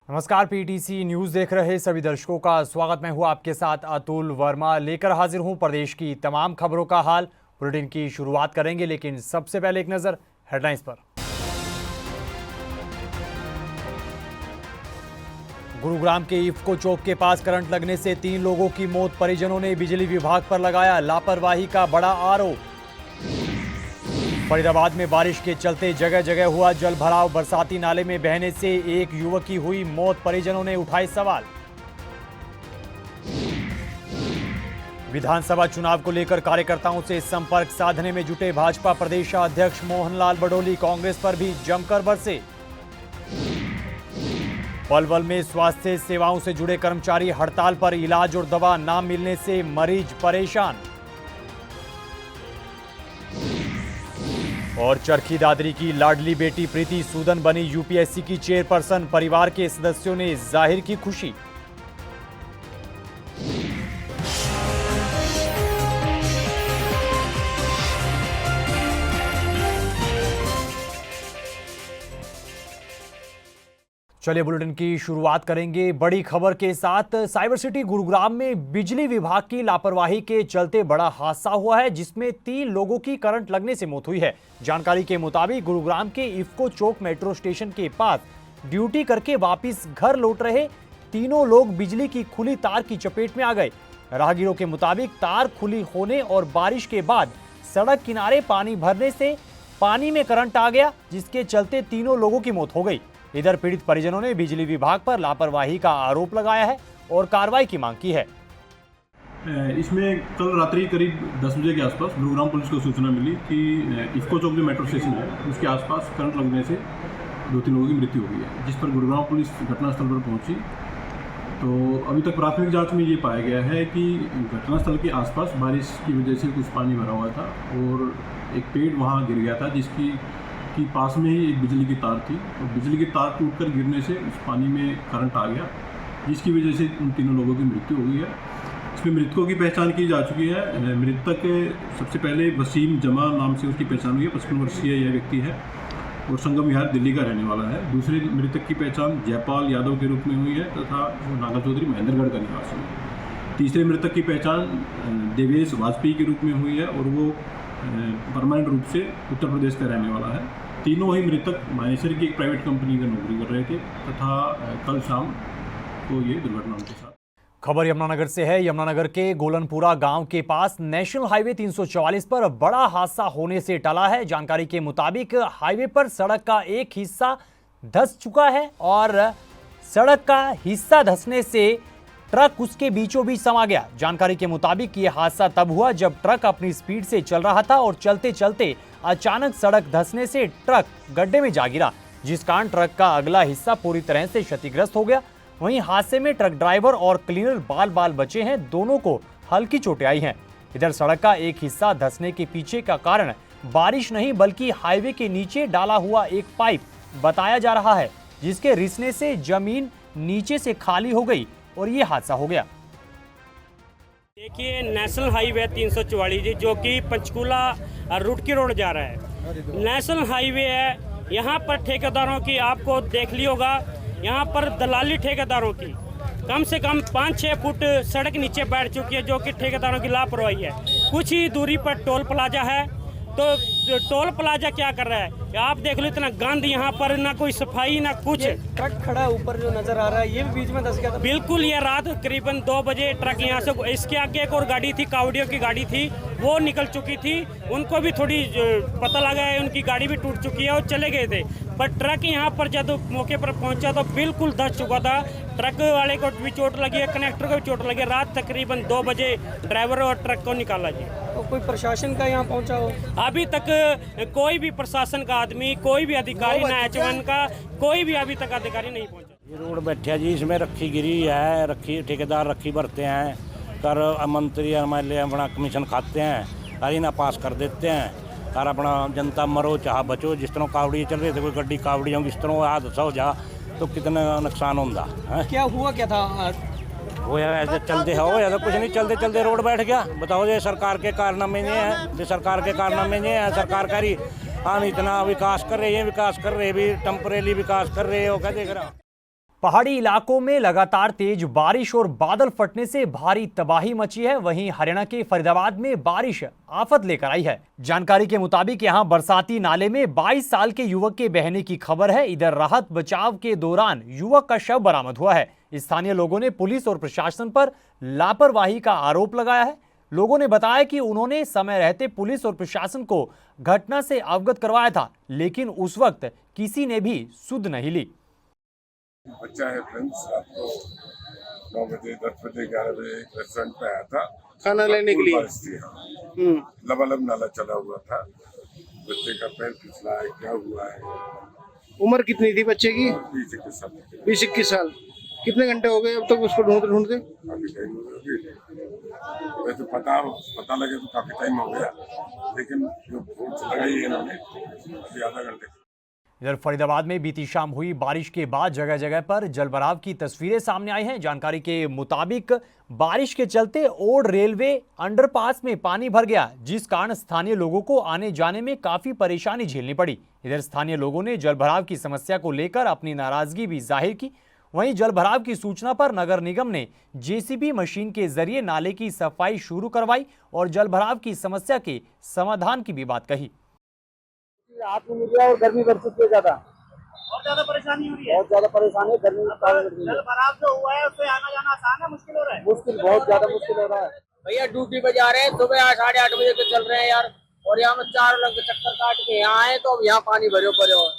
नमस्कार, PTC news देख रहे सभी दर्शकों का स्वागत। मैं हूं आपके साथ अतुल वर्मा, लेकर हाजिर हूं प्रदेश की तमाम खबरों का हाल। बुलेटिन की शुरुआत करेंगे, लेकिन सबसे पहले एक नजर हेडलाइंस पर। गुरुग्राम के इफ्को चौक के पास करंट लगने से 3 लोगों की मौत। परिजनों ने बिजली विभाग पर लगाया लापरवाही का बड़ा आरोप। फरीदाबाद में बारिश के चलते जगह जगह हुआ जल भराव। बरसाती नाले में बहने से एक युवक की हुई मौत। परिजनों ने उठाए सवाल। विधानसभा चुनाव को लेकर कार्यकर्ताओं से संपर्क साधने में जुटे भाजपा प्रदेशाध्यक्ष मोहनलाल बडोली। कांग्रेस पर भी जमकर बरसे। पलवल में स्वास्थ्य सेवाओं से जुड़े कर्मचारी हड़ताल पर। इलाज और दवा ना मिलने से मरीज परेशान। और चरखी दादरी की लाडली बेटी प्रीति सूदन बनी यूपीएससी की चेयरपर्सन। परिवार के सदस्यों ने जाहिर की खुशी। चलिए बुलेटिन की शुरुआत करेंगे बड़ी खबर के साथ। साइबर सिटी गुरुग्राम में बिजली विभाग की लापरवाही के चलते बड़ा हादसा हुआ है, जिसमें 3 लोगों की करंट लगने से मौत हुई है। जानकारी के मुताबिक गुरुग्राम के इफ्को चौक मेट्रो स्टेशन के पास ड्यूटी करके वापस घर लौट रहे तीनों लोग बिजली की खुली तार की चपेट में आ गए। राहगीरों के मुताबिक तार खुली होने और बारिश के बाद सड़क किनारे पानी भरने से पानी में करंट आ गया, जिसके चलते तीनों लोगों की मौत हो गई। इधर पीड़ित परिजनों ने बिजली विभाग पर लापरवाही का आरोप लगाया है और कार्रवाई की मांग की है। इसमें कल रात्रि करीब 10 बजे के आसपास गुरुग्राम पुलिस को सूचना मिली कि इफ्को चौक जो मेट्रो स्टेशन है उसके आसपास करंट लगने से 2-3 लोगों की मृत्यु हो गई है, जिस पर गुरुग्राम पुलिस घटनास्थल पर पहुंची। तो अभी तक प्राथमिक जांच में ये पाया गया है कि घटनास्थल के आसपास बारिश की वजह से कुछ पानी भरा हुआ था और एक पेड़ वहाँ गिर गया था, जिसकी पास में ही एक बिजली की तार थी। और बिजली की तार टूटकर गिरने से उस पानी में करंट आ गया, जिसकी वजह से उन तीनों लोगों की मृत्यु हो गई है। इसमें मृतकों की पहचान की जा चुकी है। मृतक सबसे पहले वसीम जमा नाम से उसकी पहचान हुई है। 55 वर्षीय यह व्यक्ति है और संगम विहार दिल्ली का रहने वाला है। दूसरे मृतक की पहचान जयपाल यादव के रूप में हुई है तथा वो नागा चौधरी महेंद्रगढ़ का निवासी है। तीसरे मृतक की पहचान देवेश वाजपेयी के रूप में हुई है और वो परमानेंट रूप से उत्तर प्रदेश का रहने वाला है। तीनों ही मृतक मानेसर की एक प्राइवेट कंपनी में नौकरी कर रहे थे तथा कल शाम को ये दुर्घटना उनके साथ। खबर यमुनानगर से है। यमुनानगर के गोलनपुरा गांव के पास नेशनल हाईवे 344 पर बड़ा हादसा होने से टला है। जानकारी के मुताबिक हाईवे पर सड़क का एक हिस्सा धंस चुका है और सड़क का हिस्सा धंसने से ट्रक उसके बीचों बीच समा गया। जानकारी के मुताबिक यह हादसा तब हुआ जब ट्रक अपनी स्पीड से चल रहा था और चलते चलते अचानक सड़क धंसने से ट्रक गड्ढे में जा गिरा, जिस कारण ट्रक का अगला हिस्सा पूरी तरह से क्षतिग्रस्त हो गया। वहीं हादसे में ट्रक ड्राइवर और क्लीनर बाल बचे हैं। दोनों को हल्की चोटें आई हैं। इधर सड़क का एक हिस्सा धंसने के पीछे का कारण बारिश नहीं बल्कि हाईवे के नीचे डाला हुआ एक पाइप बताया जा रहा है, जिसके रिसने से जमीन नीचे से खाली हो गई और ये हादसा हो गया। देखिए, नेशनल हाईवे 344 जो कि पंचकूला रुड़की रोड जा रहा है, नेशनल हाईवे है। यहाँ पर ठेकेदारों की आपको देख ली होगा, यहाँ पर दलाली ठेकेदारों की कम से कम 5-6 फुट सड़क नीचे बैठ चुकी है, जो कि ठेकेदारों की लापरवाही है। कुछ ही दूरी पर टोल प्लाजा है, तो टोल प्लाजा क्या कर रहा है आप देख लो, इतना गंद यहाँ पर, ना कोई सफाई ना कुछ। ट्रक खड़ा ऊपर जो नजर आ रहा है ये भी बीच में धंस गया था। बिल्कुल, ये रात करीबन 2 बजे ट्रक यहाँ से, इसके आगे एक और गाड़ी थी, कावड़ियों की गाड़ी थी, वो निकल चुकी थी। उनको भी थोड़ी पता लगा है, उनकी गाड़ी भी टूट चुकी है और चले गए थे। पर ट्रक यहाँ पर जब मौके पर पहुंचा तो बिल्कुल धंस चुका था। ट्रक वाले को भी चोट लगी है, कनेक्टर को भी चोट लगी है। रात तकरीबन 2 बजे ड्राइवर और ट्रक को निकाला जी। तो कोई प्रशासन का यहाँ पहुँचा हो? अभी तक कोई भी प्रशासन का आदमी, कोई भी अधिकारी, ना H1 का कोई भी अभी तक अधिकारी नहीं पहुंचा। ये रोड बैठा जी, इसमें रखी गिरी है, रखी ठेकेदार रखी भरते हैं, कर मंत्री MLA अपना कमीशन खाते हैं, अरे ना पास कर देते हैं और अपना जनता मरो चाह बचो। जिस तरह कावड़ी चल रहे थे, कोई गड्डी कावड़ी होंगी, इस तरह हादसा हो जा तो कितना नुकसान होता है। क्या हुआ क्या था? वो ऐसे चलते हो या तो कुछ नहीं, चलते चलते रोड बैठ गया। बताओ, ये सरकार के कारनामे नहीं है, ये सरकार के कारनामे नहीं है। सरकार करी हम इतना विकास कर रहे हैं, विकास कर रहे भी टेम्परेरी विकास कर रहे हो, क्या देख रहा। पहाड़ी इलाकों में लगातार तेज बारिश और बादल फटने से भारी तबाही मची है। वहीं हरियाणा के फरीदाबाद में बारिश आफत लेकर आई है। जानकारी के मुताबिक यहां बरसाती नाले में 22 साल के युवक के बहने की खबर है। इधर राहत बचाव के दौरान युवक का शव बरामद हुआ है। स्थानीय लोगों ने पुलिस और प्रशासन पर लापरवाही का आरोप लगाया है। लोगों ने बताया कि उन्होंने समय रहते पुलिस और प्रशासन को घटना से अवगत करवाया था, लेकिन उस वक्त किसी ने भी सुध नहीं ली। बच्चा है फ्रेंड्स, रात को 9 बजे 10 बजे 11 बजे एक रेस्टोरेंट पे आया था खाना लेने के लिए। बारिश थी, लबालब नाला चला हुआ था। बच्चे का पैर फिसला है, क्या हुआ है? उम्र कितनी थी बच्चे की? 20-21 साल। 20-21 साल। कितने घंटे हो गए अब तक उसको ढूंढते ढूंढते? काफी टाइम हो गया। वैसे पता लगे तो काफी टाइम हो गया, लेकिन जो फोर्स लगाई है इन्होंने अभी आधा घंटे। इधर फरीदाबाद में बीती शाम हुई बारिश के बाद जगह जगह पर जलभराव की तस्वीरें सामने आई हैं। जानकारी के मुताबिक बारिश के चलते ओड रेलवे अंडरपास में पानी भर गया, जिस कारण स्थानीय लोगों को आने जाने में काफी परेशानी झेलनी पड़ी। इधर स्थानीय लोगों ने जलभराव की समस्या को लेकर अपनी नाराजगी भी जाहिर की। वहीं जलभराव की सूचना पर नगर निगम ने जेसीबी मशीन के जरिए नाले की सफाई शुरू करवाई और जलभराव की समस्या के समाधान की भी बात कही। रात में मिल गया और गर्मी बढ़ चुकी है ज्यादा, और ज्यादा परेशानी हो रही है। बहुत ज्यादा परेशानी है। गर्मी में जलभराव जो हुआ है उससे आना जाना आसान है, मुश्किल हो रहा है? मुश्किल, बहुत ज्यादा मुश्किल हो रहा है। भैया ड्यूटी पे जा रहे हैं, सुबह 8:30 बजे से चल रहे हैं यार, और यहाँ में 4 लग चक्कर काट के यहाँ आए तो अब यहाँ पानी भरे पड़े हो।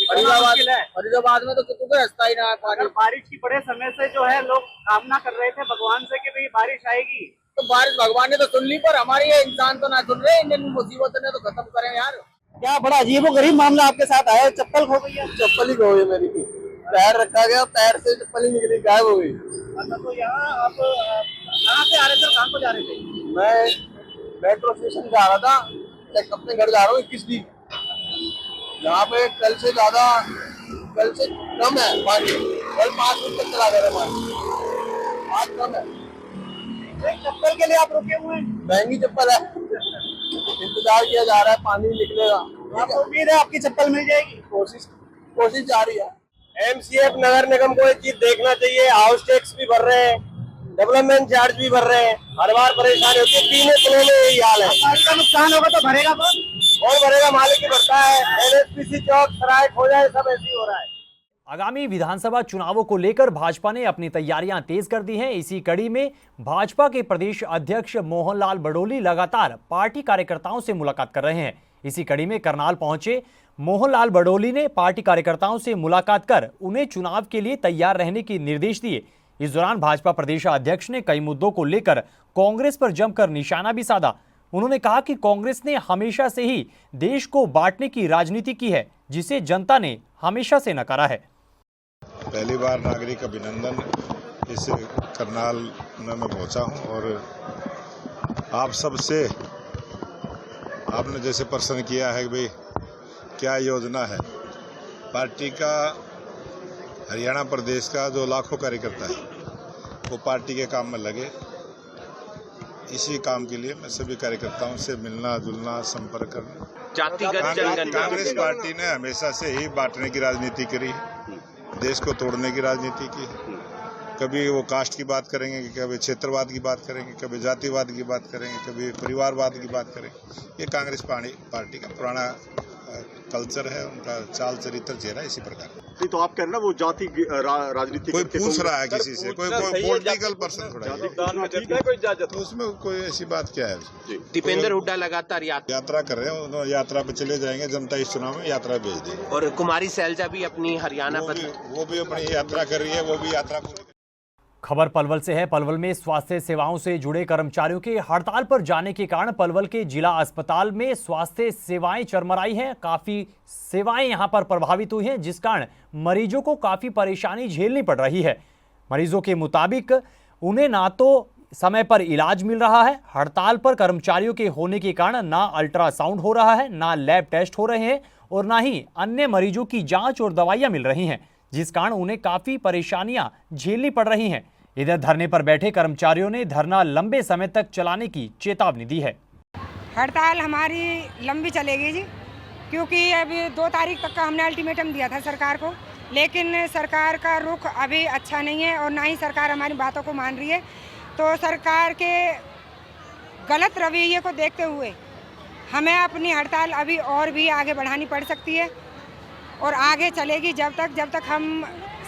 फरीदाबाद में तो कितने को रास्ता ही ना है पानी। बारिश की बड़े समय से जो है लोग कामना कर रहे थे भगवान से कि भाई बारिश आएगी, तो बारिश भगवान ने तो सुन ली, पर हमारे ये इंसान तो ना सुन रहे। इन मुसीबत ने तो खत्म करें यार। क्या बड़ा अजीब गरीब मामला आपके साथ आया। चप्पल खो गई है? चप्पल ही खो गई मेरी की। पैर रखा गया, पैर से चप्पल ही निकली, गायब हो गई। अच्छा, तो यहाँ आप कहाँ से आ रहे थे, कहाँ को जा रहे थे? मैं मेट्रो स्टेशन जा रहा था, अपने घर जा रहा हूँ 21 डी। यहाँ पे कल से कम है पानी, कल 5 फुट तक चला गया पानी, आज कम है। एक चप्पल के लिए आप रुके हुए हैं? महंगी चप्पल है, इंतजार किया जा रहा है, पानी निकलेगा। आपको उम्मीद है आपकी चप्पल मिल जाएगी? कोशिश जारी है। एमसीएफ नगर निगम को एक चीज देखना चाहिए, हाउस टैक्स भी भर रहे हैं, डेवलपमेंट चार्ज भी भर रहे हैं, हर बार परेशानी होती है। पीने पीने में यही हाल है। का नुकसान होगा तो भरेगा कौन भरेगा? मालिक ही भरता है। एनएचपीसी चौक सराय खो जाए, सब ऐसे ही हो रहा है। आगामी विधानसभा चुनावों को लेकर भाजपा ने अपनी तैयारियां तेज कर दी हैं। इसी कड़ी में भाजपा के प्रदेश अध्यक्ष मोहनलाल बडोली लगातार पार्टी कार्यकर्ताओं से मुलाकात कर रहे हैं। इसी कड़ी में करनाल पहुंचे मोहनलाल बडोली ने पार्टी कार्यकर्ताओं से मुलाकात कर उन्हें चुनाव के लिए तैयार रहने के निर्देश दिए। इस दौरान भाजपा प्रदेश अध्यक्ष ने कई मुद्दों को लेकर कांग्रेस पर जमकर निशाना भी साधा। उन्होंने कहा कि कांग्रेस ने हमेशा से ही देश को बांटने की राजनीति की है, जिसे जनता ने हमेशा से नकारा है। पहली बार नागरिक अभिनंदन इस करनाल में मैं पहुंचा हूं और आप सबसे आपने जैसे प्रश्न किया है कि भाई क्या योजना है पार्टी का। हरियाणा प्रदेश का जो लाखों कार्यकर्ता है वो पार्टी के काम में लगे। इसी काम के लिए मैं सभी कार्यकर्ताओं से मिलना जुलना संपर्क करना। कांग्रेस पार्टी ने हमेशा से ही बांटने की राजनीति करी है, देश को तोड़ने की राजनीति की। कभी वो कास्ट की बात करेंगे, कभी क्षेत्रवाद की बात करेंगे, कभी जातिवाद की बात करेंगे, कभी परिवारवाद की बात करेंगे। ये कांग्रेस पार्टी का पुराना कल्चर है, उनका चाल चरित्र चेहरा इसी प्रकार। नहीं तो आप कह रहे ना वो जाति राजनीति कोई पूछ रहा है किसी से, कोई पॉलिटिकल पर्सन थोड़ा है, तो उसमें कोई ऐसी बात क्या है? दीपेंद्र हुड्डा लगातार यात्रा कर रहे हैं, उन्होंने यात्रा पे चले जाएंगे। जनता इस चुनाव में यात्रा भेज देगी। और कुमारी शैलजा भी अपनी हरियाणा वो भी अपनी यात्रा कर रही है, वो भी यात्रा। खबर पलवल से है। पलवल में स्वास्थ्य सेवाओं से जुड़े कर्मचारियों के हड़ताल पर जाने के कारण पलवल के जिला अस्पताल में स्वास्थ्य सेवाएं चरमराई हैं। काफी सेवाएं यहां पर प्रभावित हुई हैं, जिस कारण मरीजों को काफी परेशानी झेलनी पड़ रही है। मरीजों के मुताबिक उन्हें ना तो समय पर इलाज मिल रहा है, हड़ताल पर कर्मचारियों के होने के कारण ना अल्ट्रासाउंड हो रहा है, ना लैब टेस्ट हो रहे हैं और ना ही अन्य मरीजों की जांच और दवाइयां मिल रही हैं, जिस कारण उन्हें काफी परेशानियां झेलनी पड़ रही हैं। इधर धरने पर बैठे कर्मचारियों ने धरना लंबे समय तक चलाने की चेतावनी दी है। हड़ताल हमारी लंबी चलेगी जी, क्योंकि अभी 2 तारीख तक का हमने अल्टीमेटम दिया था सरकार को लेकिन सरकार का रुख अभी अच्छा नहीं है और ना ही सरकार हमारी बातों को मान रही है। तो सरकार के गलत रवैये को देखते हुए हमें अपनी हड़ताल अभी और भी आगे बढ़ानी पड़ सकती है और आगे चलेगी जब तक हम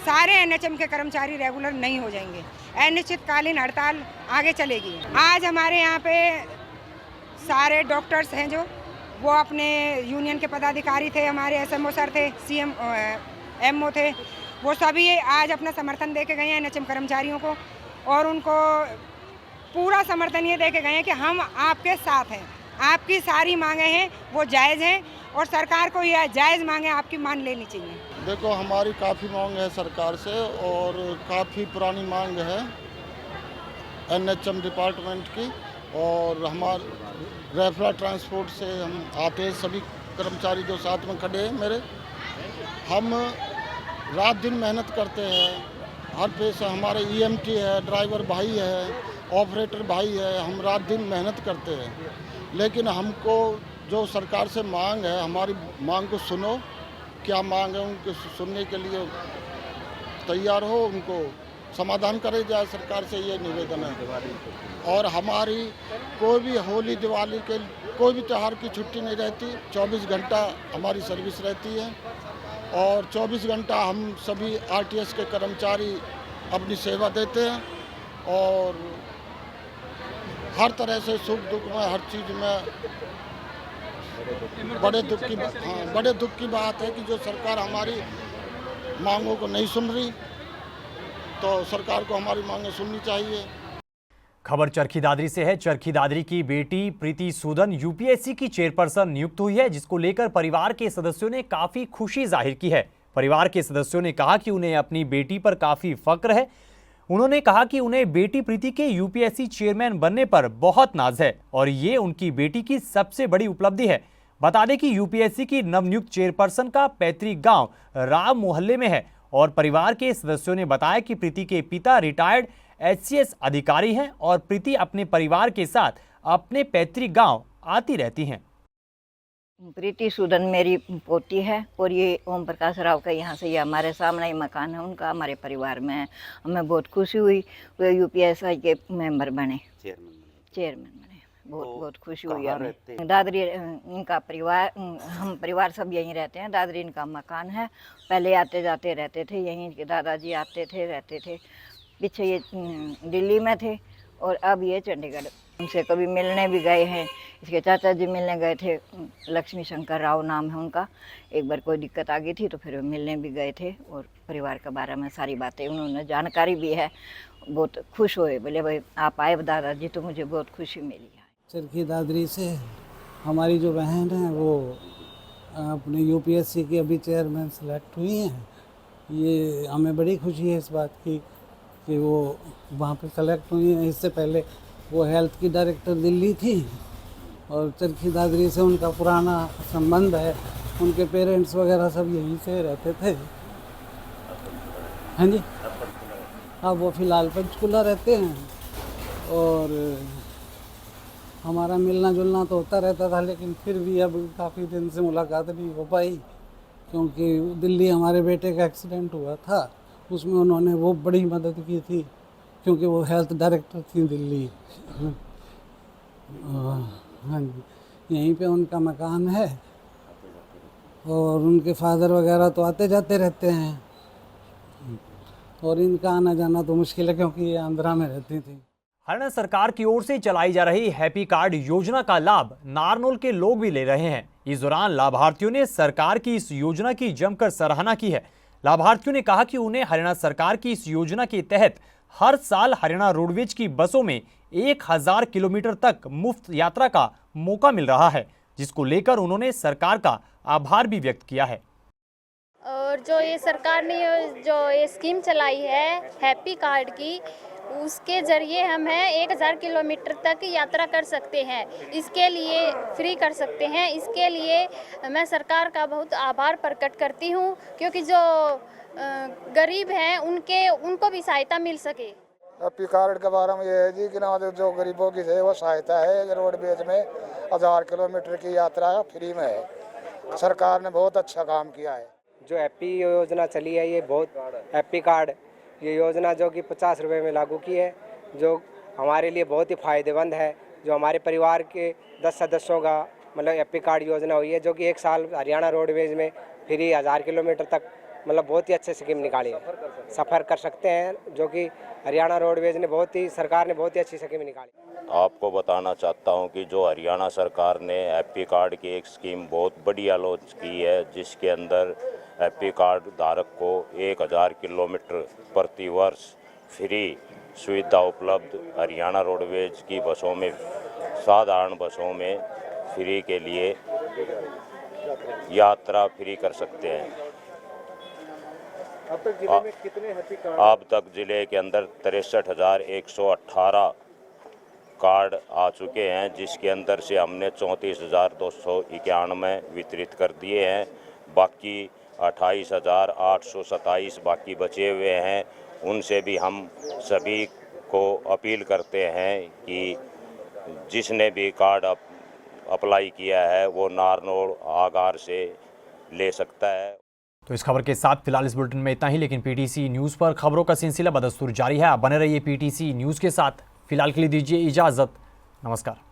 सारे एनएचएम के कर्मचारी रेगुलर नहीं हो जाएंगे। अनिश्चितकालीन हड़ताल आगे चलेगी। आज हमारे यहाँ पे सारे डॉक्टर्स हैं जो वो अपने यूनियन के पदाधिकारी थे, हमारे एसएमओ सर थे, सीएम एमओ थे, वो सभी आज अपना समर्थन दे के गए हैं एनएचएम कर्मचारियों को और उनको पूरा समर्थन ये दे के गए हैं कि हम आपके साथ हैं, आपकी सारी मांगे हैं वो जायज़ हैं और सरकार को यह जायज़ मांगे आपकी मान लेनी चाहिए। देखो, हमारी काफ़ी मांग है सरकार से और काफ़ी पुरानी मांग है एनएचएम डिपार्टमेंट की और हमारे रेफरा ट्रांसपोर्ट से हम आते हैं, सभी कर्मचारी जो साथ में खड़े हैं मेरे, हम रात दिन मेहनत करते हैं। हर पेशा हमारे ईएमटी है, ड्राइवर भाई है, ऑपरेटर भाई है, हम रात दिन मेहनत करते हैं। लेकिन हमको जो सरकार से मांग है, हमारी मांग को सुनो, क्या मांग है उनको सुनने के लिए तैयार हो, उनको समाधान करे जाए, सरकार से ये निवेदन है। और हमारी कोई भी होली दिवाली के कोई भी त्यौहार की छुट्टी नहीं रहती, 24 घंटा हमारी सर्विस रहती है और 24 घंटा हम सभी आरटीएस के कर्मचारी अपनी सेवा देते हैं और हर तरह से सुख दुख में, हर चीज़ में बड़े दुख की बात है कि जो सरकार हमारी मांगों को नहीं सुन रही, तो सरकार को हमारी मांगें सुननी चाहिए। खबर चरखी दादरी से है। चरखी दादरी की बेटी प्रीति सूदन यूपीएससी की चेयरपर्सन नियुक्त हुई है, जिसको लेकर परिवार के सदस्यों ने काफी खुशी जाहिर की है। परिवार के सदस्यों ने कहा कि उन्हें अपनी बेटी पर काफी फक्र है। उन्होंने कहा कि उन्हें बेटी प्रीति के यूपीएससी चेयरमैन बनने पर बहुत नाज है और ये उनकी बेटी की सबसे बड़ी उपलब्धि है। बता दें कि यूपीएससी की नवनियुक्त चेयरपर्सन का पैतृक गांव राम मोहल्ले में है और परिवार के सदस्यों ने बताया कि प्रीति के पिता रिटायर्ड एचसीएस अधिकारी हैं और प्रीति अपने परिवार के साथ अपने पैतृक गांव आती रहती हैं। प्रीति सूदन मेरी पोती है और ये ओम प्रकाश राव का यहाँ से ये हमारे सामने ही मकान है उनका, हमारे परिवार में है। हमें बहुत खुशी हुई वो यूपीएससी के मेंबर बने, चेयरमैन बने, बहुत खुशी हुई हमें। दादरी इनका परिवार, हम परिवार सब यहीं रहते हैं। दादरी इनका मकान है, पहले आते जाते रहते थे, यहीं के दादाजी आते थे रहते थे। पीछे ये दिल्ली में थे और अब ये चंडीगढ़। उनसे कभी मिलने भी गए हैं, इसके चाचा जी मिलने गए थे, लक्ष्मी शंकर राव नाम है उनका। एक बार कोई दिक्कत आ गई थी तो फिर मिलने भी गए थे और परिवार के बारे में सारी बातें उन्होंने जानकारी भी है। बहुत खुश हुए, बोले भाई आप आए दादाजी तो मुझे बहुत खुशी मिली है। चरखी दादरी से हमारी जो बहन है वो अपने यूपीएससी की अभी चेयरमैन सेलेक्ट हुई हैं। ये हमें बड़ी खुशी है इस बात की कि वो वहाँ पे सेलेक्ट हुई हैं। इससे पहले वो हेल्थ की डायरेक्टर दिल्ली थी और चरखी दादरी से उनका पुराना संबंध है। उनके पेरेंट्स वगैरह सब यहीं से रहते थे। हाँ जी, अब वो फ़िलहाल पंचकुला रहते हैं और हमारा मिलना जुलना तो होता रहता था, लेकिन फिर भी अब काफ़ी दिन से मुलाकात नहीं हो पाई क्योंकि दिल्ली हमारे बेटे का एक्सीडेंट हुआ था, उसमें उन्होंने वो बड़ी मदद की थी क्योंकि वो हेल्थ डायरेक्टर थी दिल्ली। हाँ जी, यहीं पे उनका मकान है और उनके फादर वगैरह तो आते जाते रहते हैं और इनका आना जाना तो मुश्किल है क्योंकि ये आंध्रा में रहती थी। हरियाणा सरकार की ओर से चलाई जा रही हैप्पी कार्ड योजना का लाभ नारनौल के लोग भी ले रहे हैं। इस दौरान लाभार्थियों ने सरकार की इस योजना की जमकर सराहना की है। लाभार्थियों ने कहा कि उन्हें हरियाणा सरकार की इस योजना के तहत हर साल हरियाणा रोडवेज की बसों में 1000 किलोमीटर तक मुफ्त यात्रा का मौका मिल रहा है, जिसको लेकर उन्होंने सरकार का आभार भी व्यक्त किया है। और जो ये सरकार ने जो ये स्कीम चलाई है हैप्पी कार्ड की, उसके जरिए हम 1000 किलोमीटर तक यात्रा कर सकते हैं। इसके लिए फ्री कर सकते हैं। इसके लिए मैं सरकार का बहुत आभार प्रकट करती हूँ क्योंकि जो गरीब हैं उनको भी सहायता मिल सके। हैप्पी कार्ड के बारे में ये है जी कि ना जो गरीबों की है वो सहायता है। रोडवेज में 1000 किलोमीटर की यात्रा फ्री में है। सरकार ने बहुत अच्छा काम किया है। जो हैप्पी योजना चली है ये बहुत हैप्पी कार्ड ये योजना जो कि 50 रुपये में लागू की है, जो हमारे लिए बहुत ही फ़ायदेमंद है। जो हमारे परिवार के 10 सदस्यों का मतलब हैप्पी कार्ड योजना हुई है, जो कि 1 साल हरियाणा रोडवेज में फ्री 1000 किलोमीटर तक मतलब बहुत ही अच्छे स्कीम निकाली है, सफ़र कर सकते हैं, जो कि हरियाणा रोडवेज ने सरकार ने बहुत ही अच्छी स्कीम निकाली। आपको बताना चाहता हूं कि जो हरियाणा सरकार ने हैप्पी कार्ड की एक स्कीम बहुत बढ़िया लॉन्च की है, जिसके अंदर हैप्पी कार्ड धारक को 1000 किलोमीटर प्रति वर्ष फ्री सुविधा उपलब्ध हरियाणा रोडवेज की बसों में, साधारण बसों में फ्री के लिए यात्रा फ्री कर सकते हैं। अब तक जिले में कितने हैप्पी कार्ड? अब तक जिले के अंदर 63,118 कार्ड आ चुके हैं, जिसके अंदर से हमने 34,291 वितरित कर दिए हैं। बाकी 28,827 बाकी बचे हुए हैं। उनसे भी हम सभी को अपील करते हैं कि जिसने भी कार्ड अप्लाई किया है वो नारनौल आगार से ले सकता है। तो इस खबर के साथ फिलहाल इस बुलेटिन में इतना ही, लेकिन पीटीसी न्यूज़ पर खबरों का सिलसिला बदस्तूर जारी है। आप बने रहिए पीटीसी न्यूज़ के साथ। फिलहाल के लिए दीजिए इजाज़त। नमस्कार।